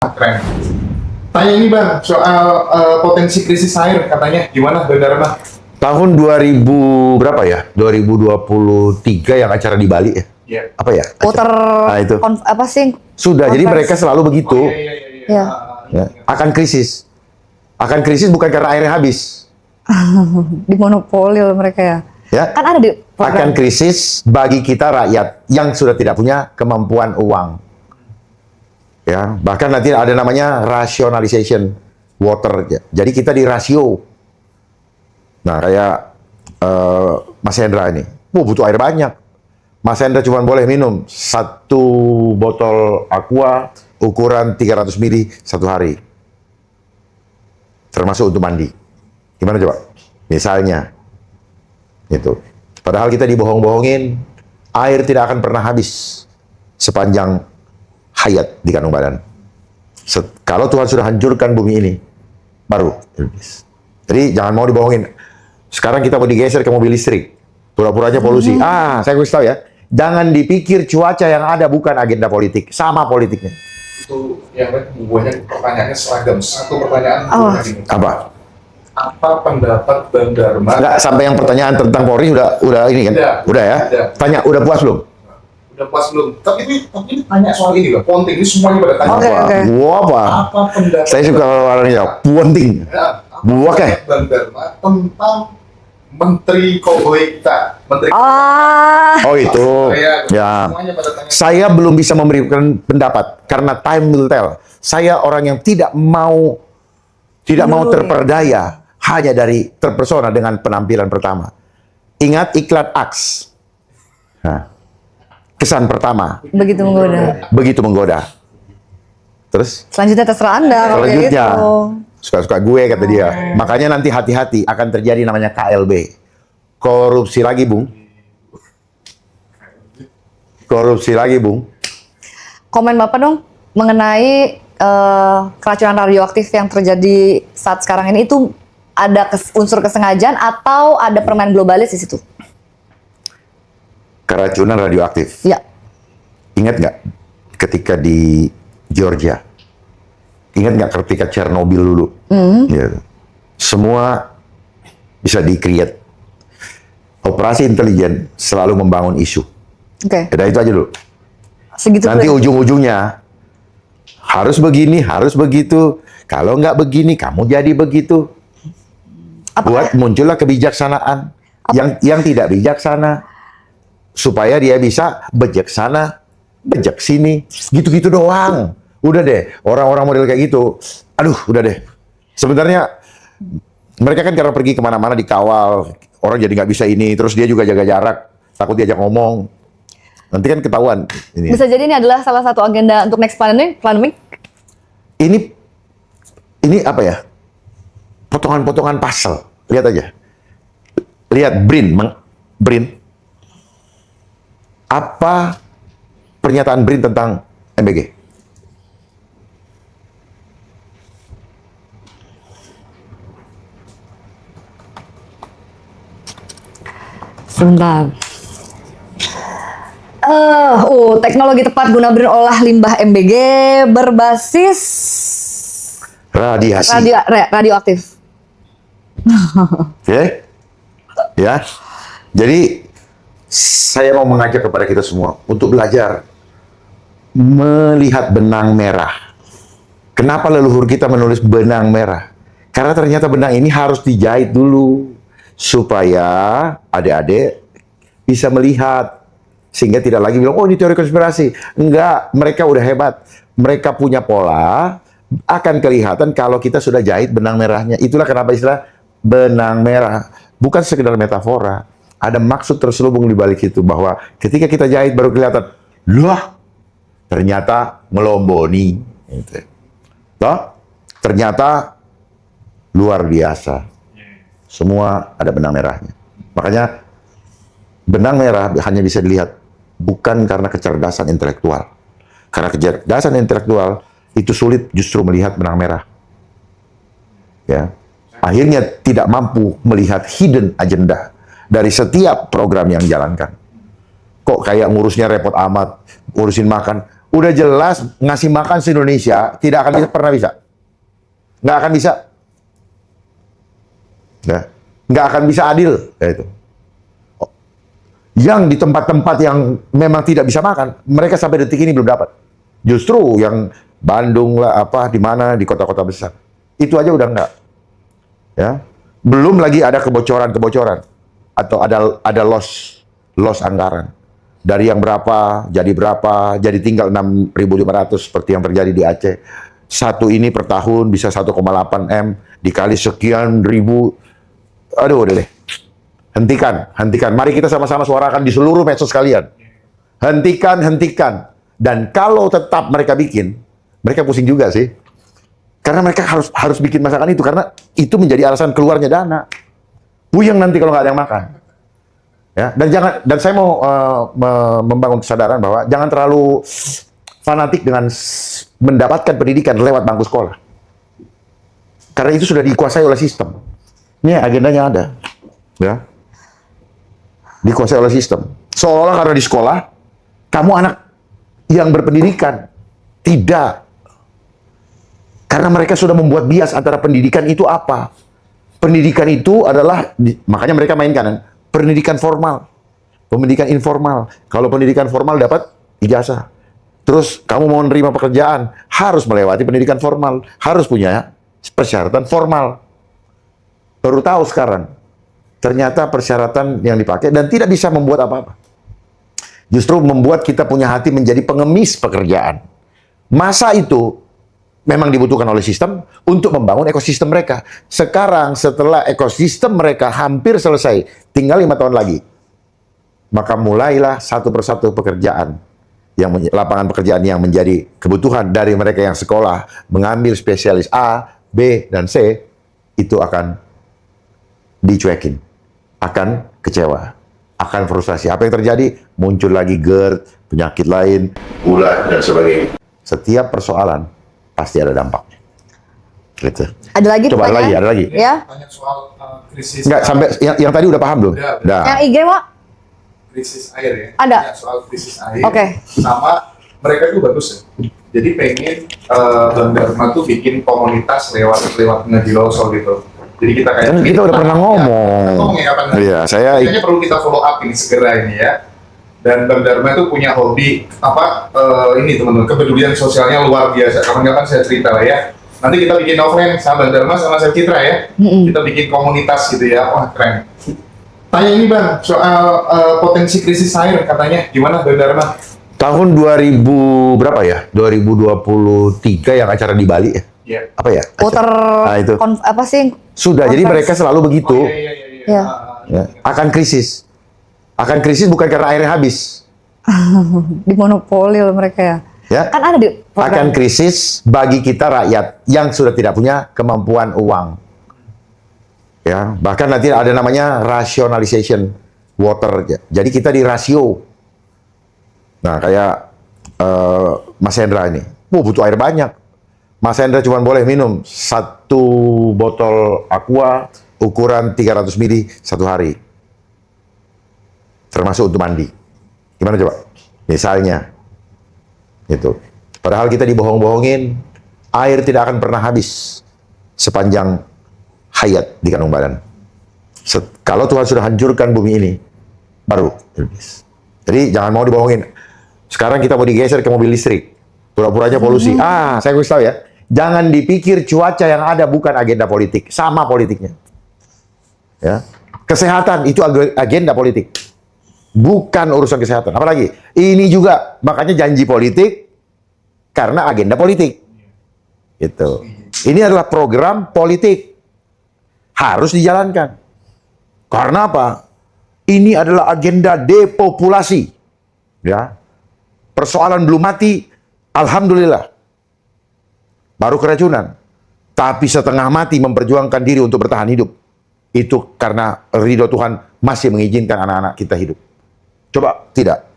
Keren. Tanya ini Bang, soal potensi krisis air katanya gimana Bang Dharma? Tahun 2000 berapa ya? 2023 yang acara di Bali ya? Iya. Apa ya? Water itu. apa sih? Sudah, jadi mereka Conference. selalu begitu. Oh, iya. Iya. Ya, akan krisis. Akan krisis bukan karena airnya habis. Dimonopoli oleh mereka ya. Ya. Kan ada di Akan program. krisis bagi kita rakyat yang sudah tidak punya kemampuan uang. Ya, bahkan nanti ada namanya rationalization water. Ya. Jadi kita di rasio. Nah, kayak Mas Hendra ini, butuh air banyak. Mas Hendra cuma boleh minum 1 botol aqua ukuran 300 ml satu hari. Termasuk untuk mandi. Gimana coba? Misalnya. Itu. Padahal kita dibohong-bohongin, air tidak akan pernah habis sepanjang hayat di kandung badan. Kalau Tuhan sudah hancurkan bumi ini, baru habis. Jadi jangan mau dibohongin. Sekarang kita mau digeser ke mobil listrik. Pura-puranya polusi. Saya kasih tahu ya. Jangan dipikir cuaca yang ada bukan agenda politik. Sama politiknya. Itu yang banyak pertanyaannya seragam. Satu pertanyaan ini. Apa? Apa pendapat Bang Dharma? Enggak, sampai yang pertanyaan tentang Polri udah ini kan? Udah ya? Udah. Tanya, udah puas belum? Udah pas belum? Tapi ini tanya soal ini loh. Ponting ini semuanya pada tanya. Oke, Apa? oke. Gua apa? Apa pendapat? Saya suka orang jawab, puanting. Apa Buak ya? pendapat Bang Dharma tentang Menteri Koboi kita, Menteri Oh itu, ya. semuanya pada tanya. Saya belum bisa memberikan pendapat karena time will tell. Saya orang yang tidak mau terperdaya hanya dari terpesona dengan penampilan pertama. Ingat iklan Axe. Nah, kesan pertama Begitu menggoda. begitu menggoda. Terus Selanjutnya terserah Anda kalau kayak selanjutnya gitu. suka-suka gue kata dia. Makanya nanti hati-hati akan terjadi namanya KLB. Korupsi lagi, Bung. Korupsi lagi, Bung. Komen Bapak dong mengenai keracunan radioaktif yang terjadi saat sekarang ini, itu ada unsur kesengajaan atau ada permainan globalis di situ? Keracunan radioaktif. Ya. Ingat nggak ketika di Georgia? Ingat nggak ketika Chernobyl dulu? Ya. Semua bisa di-create. Operasi intelijen selalu membangun isu. Oke. Udah itu aja dulu. Segitu Nanti tuh. ujung-ujungnya harus begini, harus begitu. Kalau nggak begini, kamu jadi begitu. Buat muncullah kebijaksanaan yang tidak bijaksana supaya dia bisa bijaksana, bejak sini, gitu-gitu doang. Udah deh, orang-orang model kayak gitu. Aduh, udah deh. Sebenarnya mereka kan karena pergi kemana-mana dikawal, orang jadi nggak bisa ini, terus dia juga jaga jarak, takut diajak ngomong. Nanti kan ketahuan. Ini. Bisa jadi ini adalah salah satu agenda untuk next pandemic. Ini apa ya? Potongan-potongan puzzle. Lihat aja. Lihat BRIN. Apa pernyataan BRIN tentang MBG? Sebentar. Teknologi tepat guna berolah limbah MBG berbasis Radiasi. radioaktif. Oke? Ya. Jadi saya mau mengajak kepada kita semua untuk belajar melihat benang merah. Kenapa leluhur kita menulis benang merah? Karena ternyata benang ini harus dijahit dulu supaya adik-adik bisa melihat sehingga tidak lagi bilang, oh ini teori konspirasi. Enggak, mereka udah hebat. Mereka punya pola, akan kelihatan kalau kita sudah jahit benang merahnya. Itulah kenapa istilah benang merah. Bukan sekedar metafora. Ada maksud terselubung di balik itu, bahwa ketika kita jahit baru kelihatan, lah, ternyata melomboni. Gitu. Toh, ternyata luar biasa. Semua ada benang merahnya. Makanya benang merah hanya bisa dilihat bukan karena kecerdasan intelektual. Karena kecerdasan intelektual itu sulit justru melihat benang merah. Ya. Akhirnya tidak mampu melihat hidden agenda dari setiap program yang dijalankan. Kok kayak ngurusnya repot amat, ngurusin makan. Udah jelas ngasih makan se-Indonesia tidak akan bisa, pernah bisa. Nggak akan bisa. Ya. Nggak akan bisa adil. Ya itu. Yang di tempat-tempat yang memang tidak bisa makan, mereka sampai detik ini belum dapat. Justru yang Bandung lah, apa, di mana, di kota-kota besar. Itu aja udah enggak. Ya. Belum lagi ada kebocoran-kebocoran. Atau ada loss anggaran. Dari yang berapa, jadi tinggal 6.500 seperti yang terjadi di Aceh. Satu ini per tahun bisa 1,8 M, dikali sekian ribu. Aduh, udah deh. Hentikan. Mari kita sama-sama suarakan di seluruh medsos kalian. Hentikan. Dan kalau tetap mereka bikin, mereka pusing juga sih. Karena mereka harus bikin masakan itu, karena itu menjadi alasan keluarnya dana. Puyeng nanti kalau nggak ada yang makan. Ya, dan saya mau membangun kesadaran bahwa jangan terlalu fanatik dengan mendapatkan pendidikan lewat bangku sekolah. Karena itu sudah dikuasai oleh sistem. Ini agendanya ada. Ya. Dikuasai oleh sistem. Seolah karena di sekolah, kamu anak yang berpendidikan. Tidak. Karena mereka sudah membuat bias antara pendidikan itu apa. Pendidikan itu adalah, makanya mereka mainkan, pendidikan formal, pendidikan informal. Kalau pendidikan formal dapat ijazah. Terus kamu mau menerima pekerjaan, harus melewati pendidikan formal. Harus punya persyaratan formal. Baru tahu sekarang, ternyata persyaratan yang dipakai dan tidak bisa membuat apa-apa. Justru membuat kita punya hati menjadi pengemis pekerjaan. Masa itu memang dibutuhkan oleh sistem untuk membangun ekosistem mereka. Sekarang setelah ekosistem mereka hampir selesai, tinggal 5 tahun lagi, maka mulailah satu persatu pekerjaan, lapangan pekerjaan yang menjadi kebutuhan dari mereka yang sekolah, mengambil spesialis A, B, dan C, itu akan dicuekin, akan kecewa, akan frustasi. Apa yang terjadi? Muncul lagi GERD, penyakit lain, gula, dan sebagainya. Setiap persoalan pasti ada dampaknya. Gitu. Ada lagi Coba pertanyaan? ada lagi. Ya. Tanya soal krisis. Enggak, sampai yang tadi udah paham belum? Udah. Yang IG, Wak? Krisis air ya. Ada. Tanya soal krisis air. Oke. Sama mereka itu bagus ya. Jadi pengen Bank Dharma tuh bikin komunitas lewat ngaji Loso gitu. Jadi kita kayak Kan kita udah pernah ngomong. Ya, ngomongnya kapan? Iya, saya Kayaknya perlu kita follow up ini segera ini ya. Dan Bank Dharma itu punya hobi ini teman-teman, kepedulian sosialnya luar biasa. Kapan-kapan saya cerita lah ya. Nanti kita bikin offline sama Bank Dharma sama Chef Citra ya. Kita bikin komunitas gitu ya. Wah keren. Tanya ini Bang, soal potensi krisis air katanya gimana Bank Dharma? tahun 2000 berapa ya? 2023 yang acara di Bali ya? Iya. Apa ya? Water Nah, itu. apa sih? Sudah, jadi mereka selalu begitu. Oh, iya. Iya. Ya, akan krisis. Akan krisis bukan karena airnya habis. Dimonopoli oleh mereka ya. Ya. Kan ada di Akan krisis bagi kita rakyat yang sudah tidak punya kemampuan uang. Ya, bahkan nanti ada namanya rationalization water. Jadi kita di rasio. Nah, kayak Mas Hendra ini, butuh air banyak. Mas Hendra cuma boleh minum 1 botol aqua ukuran 300 ml satu hari. Termasuk untuk mandi. Gimana coba? Misalnya. Itu. Padahal kita dibohong-bohongin, air tidak akan pernah habis sepanjang hayat di kandung badan. Kalau Tuhan sudah hancurkan bumi ini, baru habis. Jadi jangan mau dibohongin. Sekarang kita mau digeser ke mobil listrik. Pura-puranya polusi. Saya harus tahu ya. Jangan dipikir cuaca yang ada bukan agenda politik. Sama politiknya. Ya. Kesehatan itu agenda politik. Bukan urusan kesehatan. Apalagi, ini juga makanya janji politik karena agenda politik. Itu. Ini adalah program politik. Harus dijalankan. Karena apa? Ini adalah agenda depopulasi. Ya. Persoalan belum mati, alhamdulillah. Baru keracunan. Tapi setengah mati memperjuangkan diri untuk bertahan hidup. Itu karena ridho Tuhan masih mengizinkan anak-anak kita hidup. Coba tidak.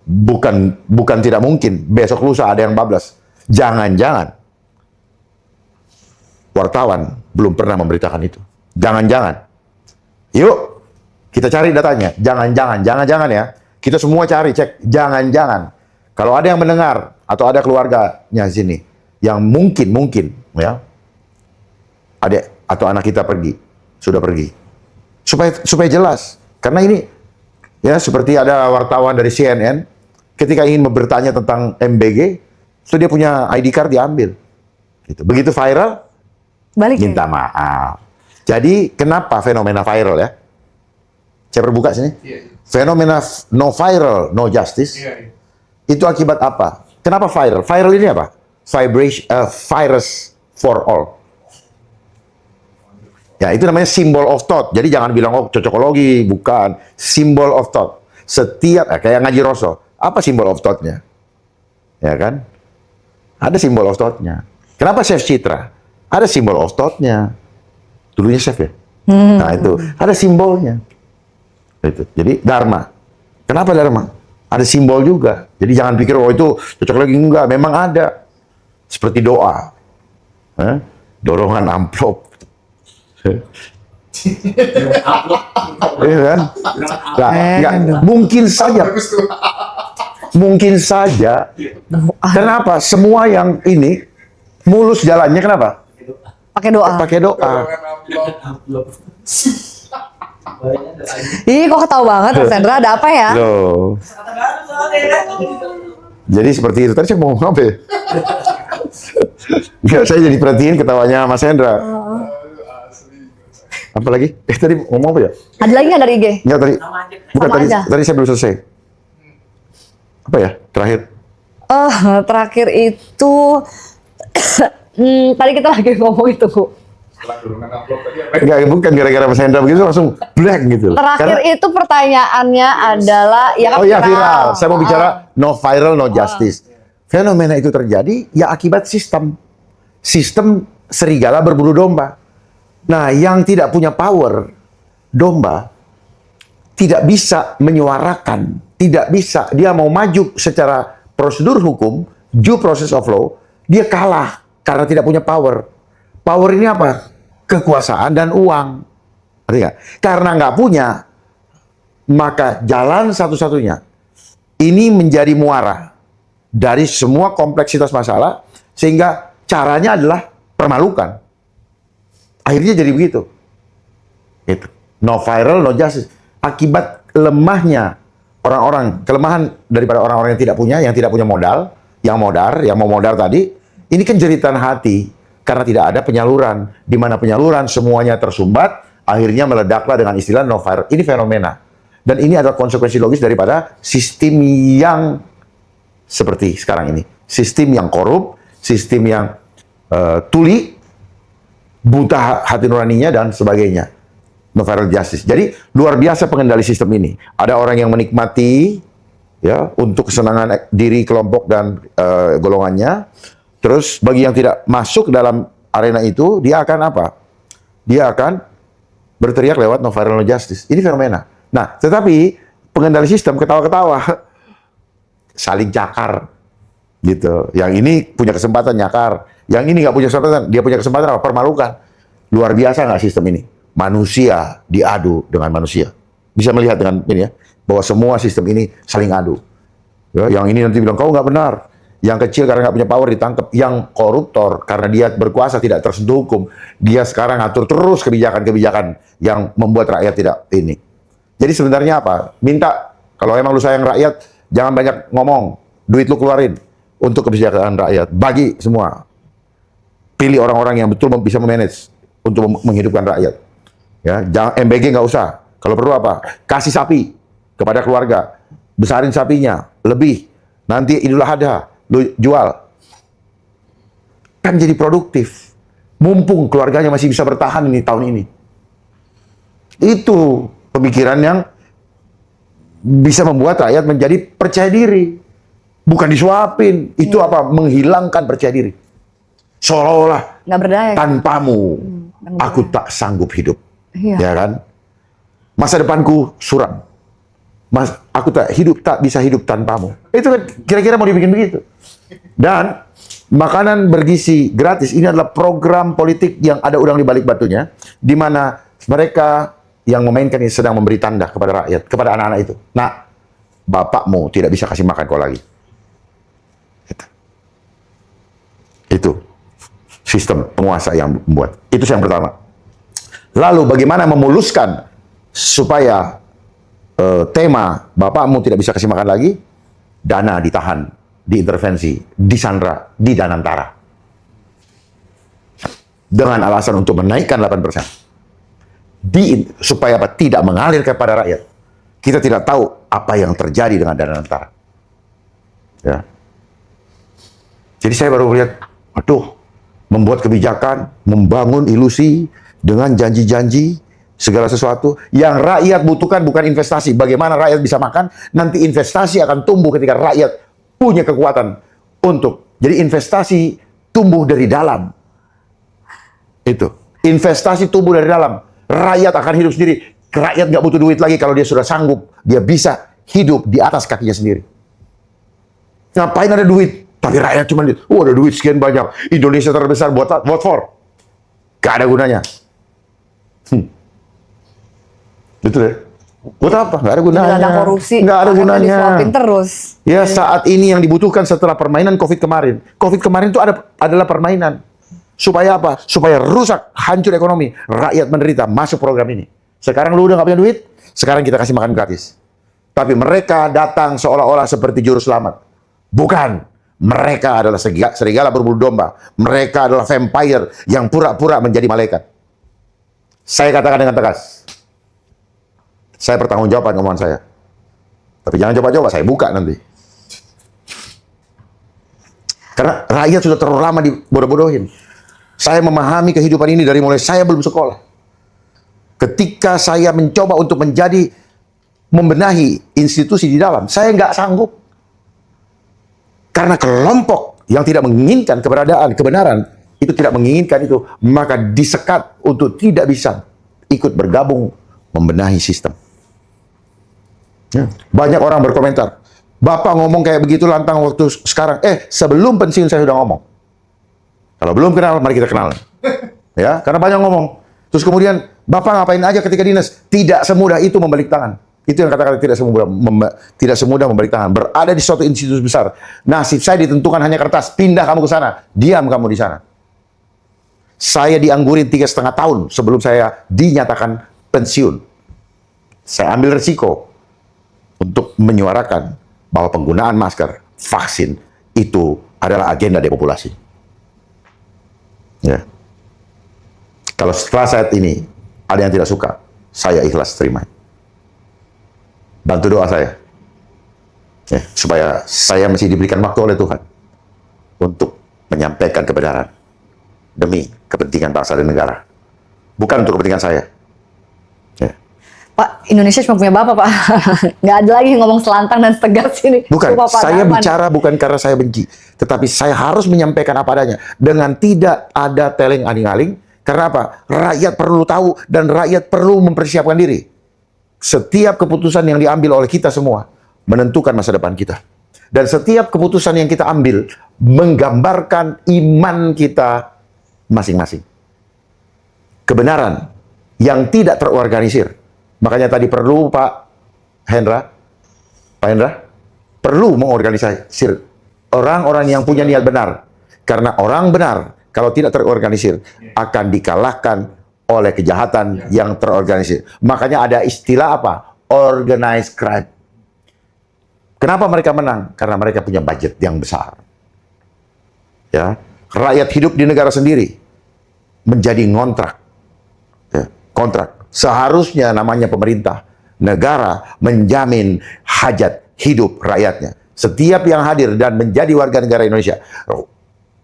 Bukan tidak mungkin. Besok lusa ada yang bablas. Jangan-jangan wartawan belum pernah memberitakan itu. Jangan-jangan. Yuk, kita cari datanya. Jangan-jangan ya. Kita semua cari, cek. Jangan-jangan. Kalau ada yang mendengar atau ada keluarganya sini yang mungkin ya adik atau anak kita sudah pergi, supaya jelas, karena ini ya seperti ada wartawan dari CNN ketika ingin bertanya tentang MBG, so dia punya ID card diambil, gitu. Begitu viral, Balik. minta maaf. Jadi kenapa fenomena viral ya? Saya perbuka sini. Iya. Fenomena no viral, no justice. Iya. Itu akibat apa? Kenapa viral? Viral ini apa? Vibration, virus for all. Ya, itu namanya symbol of thought. Jadi jangan bilang oh cocokologi, bukan. Symbol of thought. Setiap kayak ngaji Rosso, apa symbol of thought-nya? Ya kan? Ada symbol of thought-nya. Kenapa Chef Citra? Ada symbol of thought-nya. Dulunya chef ya. Nah, itu ada simbolnya. Itu. Jadi Dharma. Kenapa Dharma? Ada simbol juga. Jadi jangan pikir oh itu cocokologi, enggak, memang ada. Seperti doa. Dorongan amplop. Iya kan? Nggak, mungkin saja. Kenapa? Semua yang ini mulus jalannya kenapa? Pakai doa. Pakai doa. Ih, kok ketawa banget Mas Hendra, ada apa ya? Loh. Jadi seperti itu. Tadi saya mau ngomong apa ya? Nggak, saya jadi perhatiin ketawanya Mas Hendra. Apa lagi? Tadi ngomong apa ya? Ada lagi nggak dari IG? Nggak, tadi. Bukan, Sama aja. tadi saya belum selesai. Apa ya? Terakhir. Terakhir itu tadi kita lagi ngomong itu. Setelah dorongan amplop tadi apa? Enggak, bukan gara-gara Mas Hendra begitu langsung blank gitu. Terakhir itu pertanyaannya adalah ya kan Oh ya, viral. Saya mau bicara no viral, no justice. Fenomena itu terjadi ya akibat sistem. Sistem serigala berburu domba. Nah, yang tidak punya power, domba, tidak bisa menyuarakan, tidak bisa, dia mau maju secara prosedur hukum, due process of law, dia kalah karena tidak punya power. Power ini apa? Kekuasaan dan uang. Ngerti nggak? Karena nggak punya, maka jalan satu-satunya ini menjadi muara dari semua kompleksitas masalah, sehingga caranya adalah permalukan. Akhirnya jadi begitu. Gitu. No viral, no justice. Akibat lemahnya orang-orang, kelemahan daripada orang-orang yang tidak punya modal, yang mau modal tadi, ini kan jeritan hati karena tidak ada penyaluran. Di mana penyaluran semuanya tersumbat, akhirnya meledaklah dengan istilah no viral. Ini fenomena. Dan ini adalah konsekuensi logis daripada sistem yang seperti sekarang ini. Sistem yang korup, sistem yang tuli, buta hati nuraninya dan sebagainya. No viral justice. Jadi luar biasa pengendali sistem ini. Ada orang yang menikmati ya untuk kesenangan diri kelompok dan golongannya. Terus bagi yang tidak masuk dalam arena itu, dia akan apa? Dia akan berteriak lewat no viral no justice. Ini fenomena. Nah, tetapi pengendali sistem ketawa-ketawa, saling cakar, gitu. Yang ini punya kesempatan nyakar, yang ini nggak punya kesempatan, dia punya kesempatan apa? Permalukan. Luar biasa nggak sistem ini? Manusia diadu dengan manusia. Bisa melihat dengan ini ya, bahwa semua sistem ini saling adu. Ya, yang ini nanti bilang kau nggak benar. Yang kecil karena nggak punya power ditangkap. Yang koruptor karena dia berkuasa tidak tersentuh hukum. Dia sekarang ngatur terus kebijakan-kebijakan yang membuat rakyat tidak ini. Jadi sebenarnya apa? Minta, kalau emang lu sayang rakyat, jangan banyak ngomong. Duit lu keluarin untuk kebijakan rakyat. Bagi semua. Pilih orang-orang yang betul bisa memanage untuk menghidupkan rakyat. Ya, jangan MBG nggak usah. Kalau perlu apa? Kasih sapi kepada keluarga. Besarin sapinya. Lebih. Nanti Idul Adha. Lu jual. Kan jadi produktif. Mumpung keluarganya masih bisa bertahan ini tahun ini. Itu pemikiran yang bisa membuat rakyat menjadi percaya diri. Bukan disuapin. Itu apa? Menghilangkan percaya diri. Seolah-olah Nggak berdaya. tanpamu aku tak sanggup hidup. Iya. Ya kan? Masa depanku suram. Aku tak bisa hidup tanpamu. Itu kan kira-kira mau dibikin begitu. Dan makanan bergizi gratis ini adalah program politik yang ada udang di balik batunya, di mana mereka yang memainkan ini sedang memberi tanda kepada rakyat, kepada anak-anak itu. Nah, bapakmu tidak bisa kasih makan kau lagi. Gitu. Itu sistem penguasa yang membuat. Itu yang pertama. Lalu bagaimana memuluskan supaya tema bapakmu tidak bisa kasih makan lagi, dana ditahan, diintervensi, disandra di Danantara. Dengan alasan untuk menaikkan 8%. Supaya apa? Tidak mengalir kepada rakyat. Kita tidak tahu apa yang terjadi dengan Danantara. Ya. Jadi saya baru melihat, aduh, membuat kebijakan, membangun ilusi dengan janji-janji segala sesuatu yang rakyat butuhkan bukan investasi. Bagaimana rakyat bisa makan? Nanti investasi akan tumbuh ketika rakyat punya kekuatan untuk. Jadi investasi tumbuh dari dalam. Itu. Investasi tumbuh dari dalam. Rakyat akan hidup sendiri. Rakyat nggak butuh duit lagi kalau dia sudah sanggup. Dia bisa hidup di atas kakinya sendiri. Ngapain ada duit? Tapi rakyat cuma, ada duit sekian banyak. Indonesia terbesar, what for? Gak ada gunanya. Betul ya? Buat apa? Gak ada gunanya. Nggak ada korupsi. Nggak ada gunanya. Disuapin terus. Ya, saat ini yang dibutuhkan setelah permainan COVID kemarin. COVID kemarin itu adalah permainan. Supaya apa? Supaya rusak, hancur ekonomi. Rakyat menderita, masuk program ini. Sekarang lu udah gak punya duit, sekarang kita kasih makan gratis. Tapi mereka datang seolah-olah seperti juru selamat. Bukan. Mereka adalah serigala berbulu domba. Mereka adalah vampire yang pura-pura menjadi malaikat. Saya katakan dengan tegas. Saya bertanggung jawab omongan saya. Tapi jangan coba-coba, saya buka nanti. Karena rakyat sudah terlalu lama dibodoh-bodohin. Saya memahami kehidupan ini dari mulai saya belum sekolah. Ketika saya mencoba untuk membenahi institusi di dalam, saya nggak sanggup. Karena kelompok yang tidak menginginkan kebenaran, itu tidak menginginkan itu, maka disekat untuk tidak bisa ikut bergabung membenahi sistem. Ya. Banyak orang berkomentar, Bapak ngomong kayak begitu lantang waktu sekarang. Sebelum pensiun saya sudah ngomong. Kalau belum kenal, mari kita kenal. Ya, karena banyak ngomong. Terus kemudian, Bapak ngapain aja ketika dinas? Tidak semudah itu membalik tangan. Itu yang kata-kata tidak semudah membalik tangan. Berada di suatu institusi besar. Nasib saya ditentukan hanya kertas. Pindah kamu ke sana. Diam kamu di sana. Saya dianggurin 3,5 tahun sebelum saya dinyatakan pensiun. Saya ambil resiko untuk menyuarakan bahwa penggunaan masker, vaksin, itu adalah agenda depopulasi. Ya. Kalau setelah saat ini ada yang tidak suka, saya ikhlas terima. Bantu doa saya. Ya, supaya saya masih diberikan waktu oleh Tuhan untuk menyampaikan kebenaran demi kepentingan bangsa dan negara. Bukan untuk kepentingan saya. Ya. Pak, Indonesia cuma punya Bapak, Pak. Nggak ada lagi ngomong selantang dan tegas ini. Bukan, Bapak saya Darman. bicara bukan karena saya benci. Tetapi saya harus menyampaikan apa adanya. Dengan tidak ada teleng aling-aling. Karena apa? Rakyat perlu tahu dan rakyat perlu mempersiapkan diri. Setiap keputusan yang diambil oleh kita semua menentukan masa depan kita. Dan setiap keputusan yang kita ambil menggambarkan iman kita masing-masing. Kebenaran yang tidak terorganisir. Makanya tadi perlu Pak Hendra, perlu mengorganisir orang-orang yang punya niat benar. Karena orang benar, kalau tidak terorganisir, akan dikalahkan oleh kejahatan yang terorganisir. Makanya ada istilah apa? Organized crime. Kenapa mereka menang? Karena mereka punya budget yang besar. Ya, rakyat hidup di negara sendiri menjadi ngontrak. Ya, kontrak. Seharusnya namanya pemerintah. Negara menjamin hajat hidup rakyatnya. Setiap yang hadir dan menjadi warga negara Indonesia,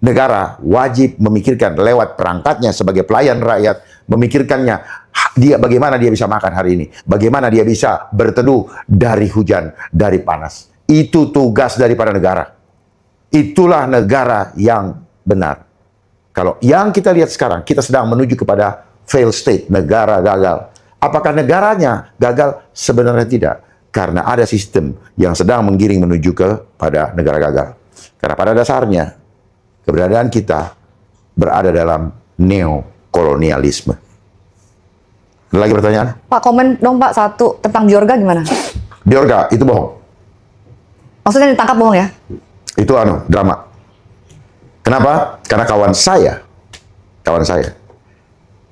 negara wajib memikirkan lewat perangkatnya sebagai pelayan rakyat, memikirkannya bagaimana dia bisa makan hari ini, bagaimana dia bisa berteduh dari hujan, dari panas. Itu tugas daripada negara. Itulah negara yang benar. Kalau yang kita lihat sekarang, kita sedang menuju kepada failed state, negara gagal. Apakah negaranya gagal? Sebenarnya tidak. Karena ada sistem yang sedang menggiring menuju kepada negara gagal. Karena pada dasarnya, keberadaan kita berada dalam neokolonialisme. Ada lagi pertanyaan? Pak, komen dong Pak satu tentang Biorga gimana? Biorga, itu bohong. Maksudnya ditangkap bohong ya? Itu drama. Kenapa? Karena kawan saya,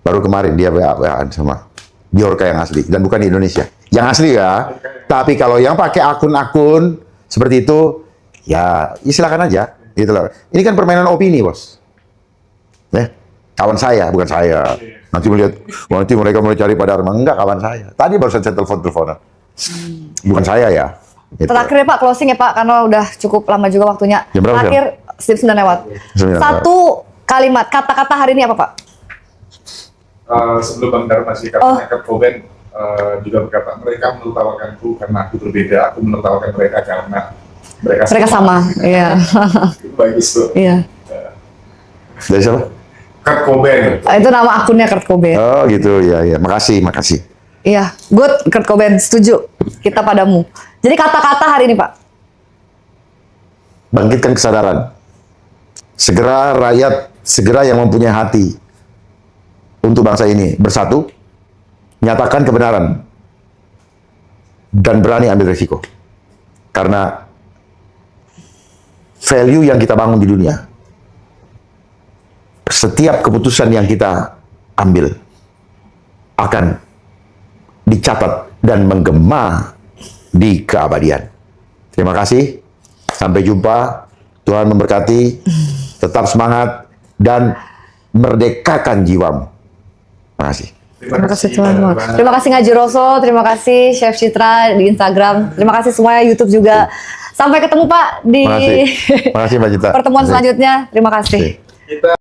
baru kemarin dia WA-an sama Bjorka yang asli, dan bukan di Indonesia. Yang asli ya. Tapi kalau yang pakai akun-akun seperti itu, ya silakan aja. Gitu loh. Ini kan permainan opini, bos. Kawan saya, bukan saya. Nanti mereka mulai cari pada Arman. Enggak, kawan saya. Tadi baru saya telepon-teleponan. Bukan saya ya. Gitu. Terakhir ya Pak, closing ya Pak, karena udah cukup lama juga waktunya. Jam berapa, Terakhir, Steve 9 lewat. 9 Satu kalimat, kata-kata hari ini apa Pak? Sebelum Bang Dharma sih, katanya Kurt Cobain juga berkata, mereka menertawakanku karena aku berbeda, aku menertawakan mereka karena mereka sama. Iya. Itu bagus tuh. Iya. Dari siapa? Kurt Cobain. Itu nama akunnya Kurt Cobain. Oh gitu, ya. Makasih. Iya, good, Kurt Cobain, setuju. Kita padamu. Jadi kata-kata hari ini Pak. Bangkitkan kesadaran. Segera rakyat, segera yang mempunyai hati untuk bangsa ini bersatu, nyatakan kebenaran, dan berani ambil risiko. Karena value yang kita bangun di dunia, setiap keputusan yang kita ambil akan dicatat dan menggema di keabadian. Terima kasih. Sampai jumpa. Tuhan memberkati. Tetap semangat dan merdekakan jiwamu. Terima kasih. Terima kasih Tuhan. Terima kasih Ngaji Roso, terima kasih Chef Citra di Instagram, terima kasih semuanya YouTube juga. Sampai ketemu Pak di Terima kasih Mbak Cita. pertemuan selanjutnya. Terima kasih. Kita